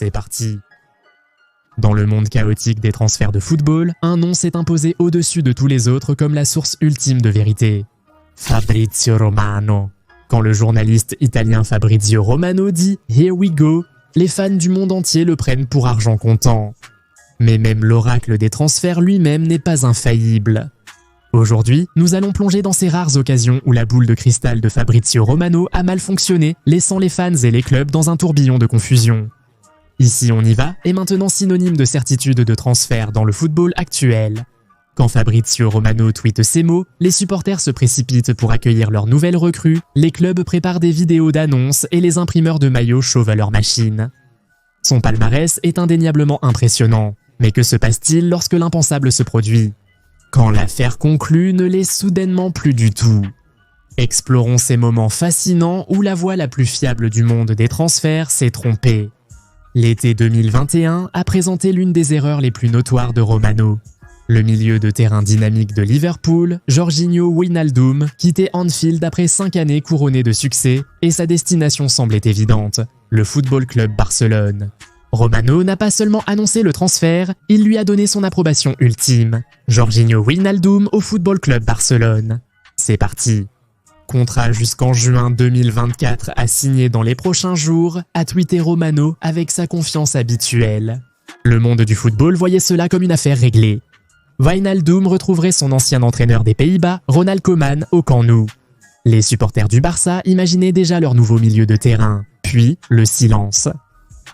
C'est parti. Dans le monde chaotique des transferts de football, un nom s'est imposé au-dessus de tous les autres comme la source ultime de vérité. Fabrizio Romano. Quand le journaliste italien Fabrizio Romano dit « Here we go », les fans du monde entier le prennent pour argent comptant. Mais même l'oracle des transferts lui-même n'est pas infaillible. Aujourd'hui, nous allons plonger dans ces rares occasions où la boule de cristal de Fabrizio Romano a mal fonctionné, laissant les fans et les clubs dans un tourbillon de confusion. Ici on y va est maintenant synonyme de certitude de transfert dans le football actuel. Quand Fabrizio Romano tweete ces mots, les supporters se précipitent pour accueillir leurs nouvelles recrues, les clubs préparent des vidéos d'annonces et les imprimeurs de maillots chauffent à leur machine. Son palmarès est indéniablement impressionnant, mais que se passe-t-il lorsque l'impensable se produit? Quand l'affaire conclue ne l'est soudainement plus du tout. Explorons ces moments fascinants où la voix la plus fiable du monde des transferts s'est trompée. L'été 2021 a présenté l'une des erreurs les plus notoires de Romano. Le milieu de terrain dynamique de Liverpool, Jorginho Wijnaldum, quittait Anfield après 5 années couronnées de succès et sa destination semblait évidente, le Football Club Barcelone. Romano n'a pas seulement annoncé le transfert, il lui a donné son approbation ultime. Jorginho Wijnaldum au Football Club Barcelone. C'est parti. Contrat jusqu'en juin 2024 à signer dans les prochains jours, a tweeté Romano avec sa confiance habituelle. Le monde du football voyait cela comme une affaire réglée. Wijnaldum retrouverait son ancien entraîneur des Pays-Bas, Ronald Koeman, au Camp Nou. Les supporters du Barça imaginaient déjà leur nouveau milieu de terrain. Puis, le silence.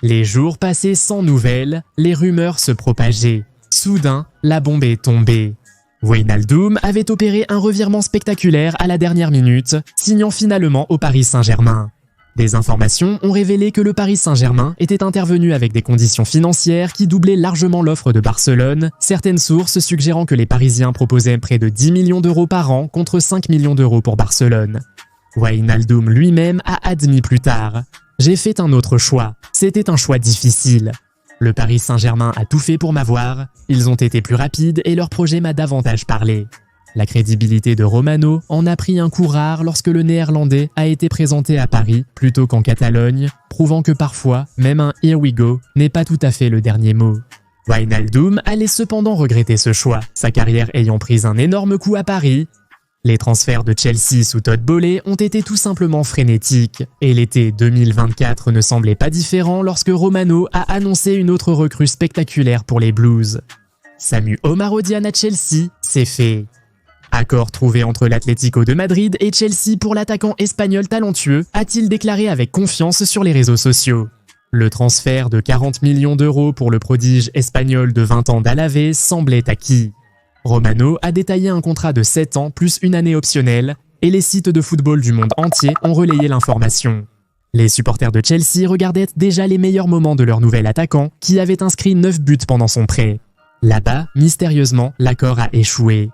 Les jours passaient sans nouvelles, les rumeurs se propageaient. Soudain, la bombe est tombée. Wijnaldum avait opéré un revirement spectaculaire à la dernière minute, signant finalement au Paris Saint-Germain. Des informations ont révélé que le Paris Saint-Germain était intervenu avec des conditions financières qui doublaient largement l'offre de Barcelone, certaines sources suggérant que les Parisiens proposaient près de 10 millions d'euros par an contre 5 millions d'euros pour Barcelone. Wijnaldum lui-même a admis plus tard « J'ai fait un autre choix, c'était un choix difficile. Le Paris Saint-Germain a tout fait pour m'avoir, ils ont été plus rapides et leur projet m'a davantage parlé. » La crédibilité de Romano en a pris un coup rare lorsque le néerlandais a été présenté à Paris plutôt qu'en Catalogne, prouvant que parfois, même un « Here we go » n'est pas tout à fait le dernier mot. Wijnaldum allait cependant regretter ce choix, sa carrière ayant pris un énorme coup à Paris. Les transferts de Chelsea sous Todd Boehly ont été tout simplement frénétiques, et l'été 2024 ne semblait pas différent lorsque Romano a annoncé une autre recrue spectaculaire pour les Blues. Samu Omarodian à Chelsea, c'est fait. Accord trouvé entre l'Atlético de Madrid et Chelsea pour l'attaquant espagnol talentueux, a-t-il déclaré avec confiance sur les réseaux sociaux. Le transfert de 40 millions d'euros pour le prodige espagnol de 20 ans d'Alavés semblait acquis. Romano a détaillé un contrat de 7 ans plus une année optionnelle, et les sites de football du monde entier ont relayé l'information. Les supporters de Chelsea regardaient déjà les meilleurs moments de leur nouvel attaquant, qui avait inscrit 9 buts pendant son prêt. Là-bas, mystérieusement, l'accord a échoué.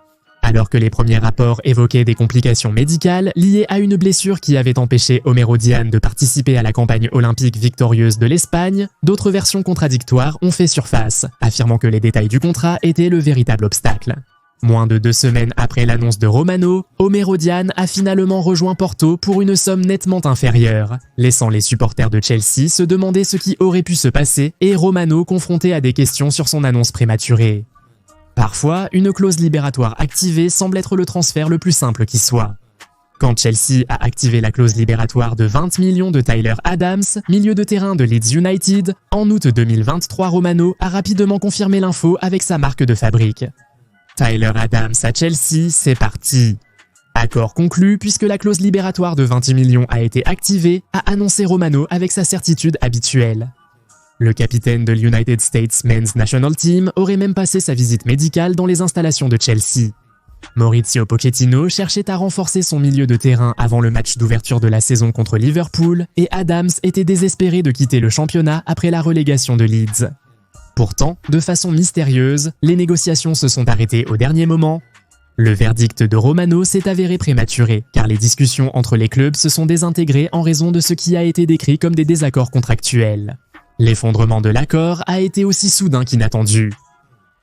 Alors que les premiers rapports évoquaient des complications médicales liées à une blessure qui avait empêché Omarodian de participer à la campagne olympique victorieuse de l'Espagne, d'autres versions contradictoires ont fait surface, affirmant que les détails du contrat étaient le véritable obstacle. Moins de 2 semaines après l'annonce de Romano, Omarodian a finalement rejoint Porto pour une somme nettement inférieure, laissant les supporters de Chelsea se demander ce qui aurait pu se passer et Romano confronté à des questions sur son annonce prématurée. Parfois, une clause libératoire activée semble être le transfert le plus simple qui soit. Quand Chelsea a activé la clause libératoire de 20 millions de Tyler Adams, milieu de terrain de Leeds United, en août 2023, Romano a rapidement confirmé l'info avec sa marque de fabrique. Tyler Adams à Chelsea, c'est parti. Accord conclu puisque la clause libératoire de 20 millions a été activée, a annoncé Romano avec sa certitude habituelle. Le capitaine de l'United States Men's National Team aurait même passé sa visite médicale dans les installations de Chelsea. Mauricio Pochettino cherchait à renforcer son milieu de terrain avant le match d'ouverture de la saison contre Liverpool et Adams était désespéré de quitter le championnat après la relégation de Leeds. Pourtant, de façon mystérieuse, les négociations se sont arrêtées au dernier moment. Le verdict de Romano s'est avéré prématuré, car les discussions entre les clubs se sont désintégrées en raison de ce qui a été décrit comme des désaccords contractuels. L'effondrement de l'accord a été aussi soudain qu'inattendu.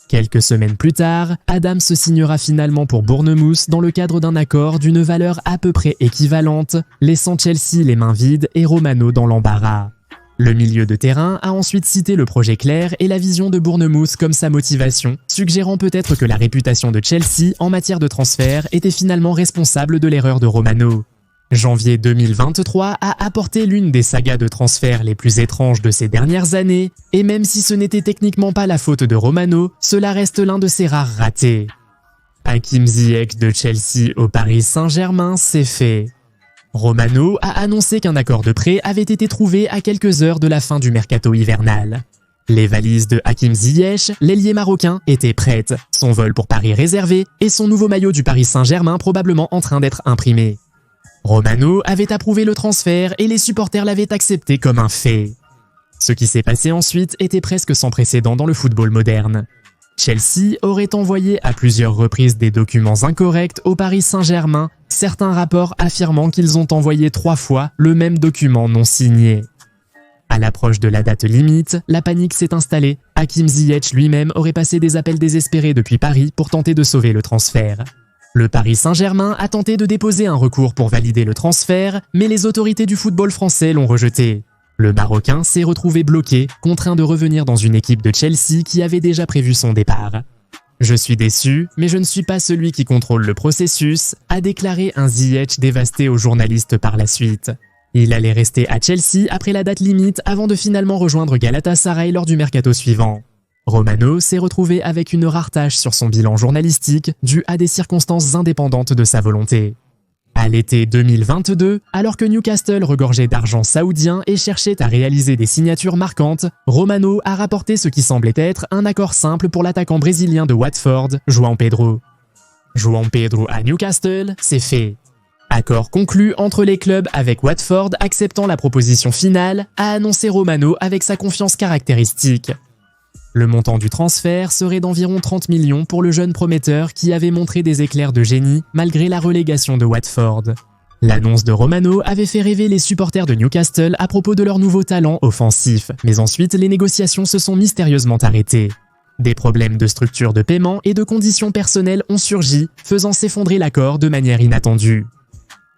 Quelques semaines plus tard, Adams se signera finalement pour Bournemouth dans le cadre d'un accord d'une valeur à peu près équivalente, laissant Chelsea les mains vides et Romano dans l'embarras. Le milieu de terrain a ensuite cité le projet clair et la vision de Bournemouth comme sa motivation, suggérant peut-être que la réputation de Chelsea en matière de transfert était finalement responsable de l'erreur de Romano. Janvier 2023 a apporté l'une des sagas de transfert les plus étranges de ces dernières années, et même si ce n'était techniquement pas la faute de Romano, cela reste l'un de ses rares ratés. Hakim Ziyech de Chelsea au Paris Saint-Germain, c'est fait. Romano a annoncé qu'un accord de prêt avait été trouvé à quelques heures de la fin du mercato hivernal. Les valises de Hakim Ziyech, l'ailier marocain, étaient prêtes, son vol pour Paris réservé et son nouveau maillot du Paris Saint-Germain probablement en train d'être imprimé. Romano avait approuvé le transfert et les supporters l'avaient accepté comme un fait. Ce qui s'est passé ensuite était presque sans précédent dans le football moderne. Chelsea aurait envoyé à plusieurs reprises des documents incorrects au Paris Saint-Germain, certains rapports affirmant qu'ils ont envoyé 3 fois le même document non signé. À l'approche de la date limite, la panique s'est installée. Hakim Ziyech lui-même aurait passé des appels désespérés depuis Paris pour tenter de sauver le transfert. Le Paris Saint-Germain a tenté de déposer un recours pour valider le transfert, mais les autorités du football français l'ont rejeté. Le Marocain s'est retrouvé bloqué, contraint de revenir dans une équipe de Chelsea qui avait déjà prévu son départ. « Je suis déçu, mais je ne suis pas celui qui contrôle le processus », a déclaré un Ziyech dévasté aux journalistes par la suite. Il allait rester à Chelsea après la date limite avant de finalement rejoindre Galatasaray lors du mercato suivant. Romano s'est retrouvé avec une rare tâche sur son bilan journalistique due à des circonstances indépendantes de sa volonté. À l'été 2022, alors que Newcastle regorgeait d'argent saoudien et cherchait à réaliser des signatures marquantes, Romano a rapporté ce qui semblait être un accord simple pour l'attaquant brésilien de Watford, João Pedro. João Pedro à Newcastle, c'est fait. Accord conclu entre les clubs avec Watford acceptant la proposition finale, a annoncé Romano avec sa confiance caractéristique. Le montant du transfert serait d'environ 30 millions pour le jeune prometteur qui avait montré des éclairs de génie malgré la relégation de Watford. L'annonce de Romano avait fait rêver les supporters de Newcastle à propos de leur nouveau talent offensif, mais ensuite les négociations se sont mystérieusement arrêtées. Des problèmes de structure de paiement et de conditions personnelles ont surgi, faisant s'effondrer l'accord de manière inattendue.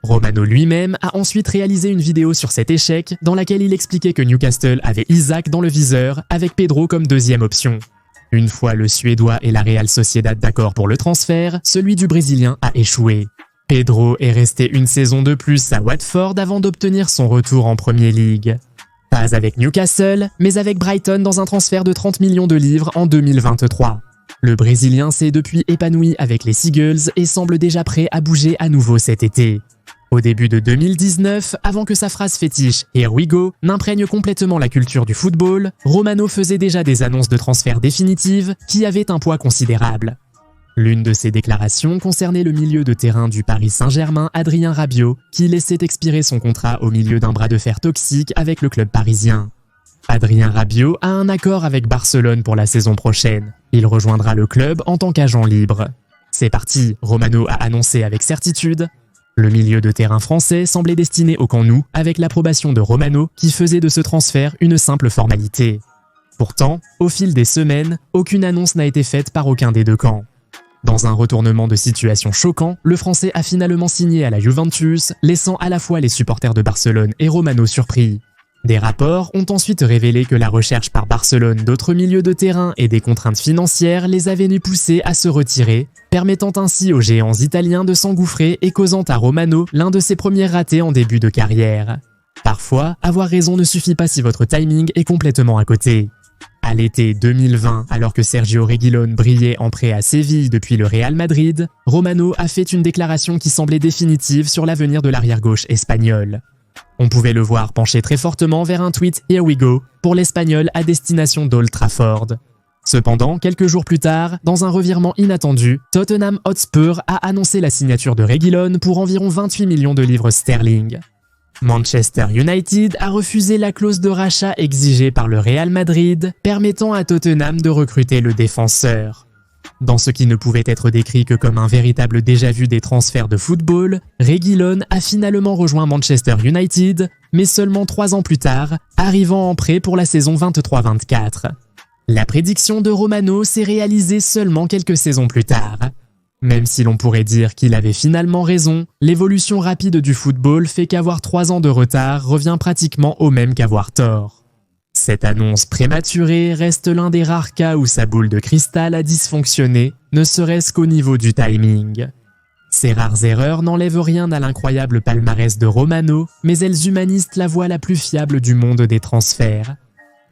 Romano lui-même a ensuite réalisé une vidéo sur cet échec dans laquelle il expliquait que Newcastle avait Isaac dans le viseur avec Pedro comme deuxième option. Une fois le Suédois et la Real Sociedad d'accord pour le transfert, celui du Brésilien a échoué. Pedro est resté une saison de plus à Watford avant d'obtenir son retour en Premier League. Pas avec Newcastle, mais avec Brighton dans un transfert de 30 millions de livres en 2023. Le Brésilien s'est depuis épanoui avec les Seagulls et semble déjà prêt à bouger à nouveau cet été. Au début de 2019, avant que sa phrase fétiche « Here we go » n'imprègne complètement la culture du football, Romano faisait déjà des annonces de transfert définitives qui avaient un poids considérable. L'une de ces déclarations concernait le milieu de terrain du Paris Saint-Germain Adrien Rabiot, qui laissait expirer son contrat au milieu d'un bras de fer toxique avec le club parisien. Adrien Rabiot a un accord avec Barcelone pour la saison prochaine. Il rejoindra le club en tant qu'agent libre. C'est parti, Romano a annoncé avec certitude. Le milieu de terrain français semblait destiné au camp nou avec l'approbation de Romano qui faisait de ce transfert une simple formalité. Pourtant, au fil des semaines, aucune annonce n'a été faite par aucun des deux camps. Dans un retournement de situation choquant, le Français a finalement signé à la Juventus, laissant à la fois les supporters de Barcelone et Romano surpris. Des rapports ont ensuite révélé que la recherche par Barcelone d'autres milieux de terrain et des contraintes financières les avaient poussés à se retirer, permettant ainsi aux géants italiens de s'engouffrer et causant à Romano l'un de ses premiers ratés en début de carrière. Parfois, avoir raison ne suffit pas si votre timing est complètement à côté. À l'été 2020, alors que Sergio Reguilón brillait en prêt à Séville depuis le Real Madrid, Romano a fait une déclaration qui semblait définitive sur l'avenir de l'arrière-gauche espagnol. On pouvait le voir pencher très fortement vers un tweet « Here we go » pour l'Espagnol à destination d'Old Trafford. Cependant, quelques jours plus tard, dans un revirement inattendu, Tottenham Hotspur a annoncé la signature de Reguilón pour environ 28 millions de livres sterling. Manchester United a refusé la clause de rachat exigée par le Real Madrid, permettant à Tottenham de recruter le défenseur. Dans ce qui ne pouvait être décrit que comme un véritable déjà-vu des transferts de football, Reguilón a finalement rejoint Manchester United, mais seulement 3 ans plus tard, arrivant en prêt pour la saison 23-24. La prédiction de Romano s'est réalisée seulement quelques saisons plus tard. Même si l'on pourrait dire qu'il avait finalement raison, l'évolution rapide du football fait qu'avoir 3 ans de retard revient pratiquement au même qu'avoir tort. Cette annonce prématurée reste l'un des rares cas où sa boule de cristal a dysfonctionné, ne serait-ce qu'au niveau du timing. Ces rares erreurs n'enlèvent rien à l'incroyable palmarès de Romano, mais elles humanisent la voie la plus fiable du monde des transferts.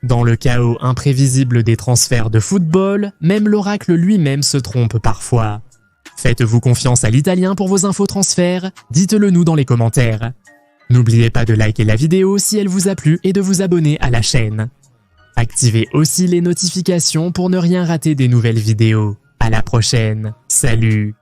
Dans le chaos imprévisible des transferts de football, même l'oracle lui-même se trompe parfois. Faites-vous confiance à l'italien pour vos infos transferts? Dites-le nous dans les commentaires. N'oubliez pas de liker la vidéo si elle vous a plu et de vous abonner à la chaîne. Activez aussi les notifications pour ne rien rater des nouvelles vidéos. À la prochaine, salut!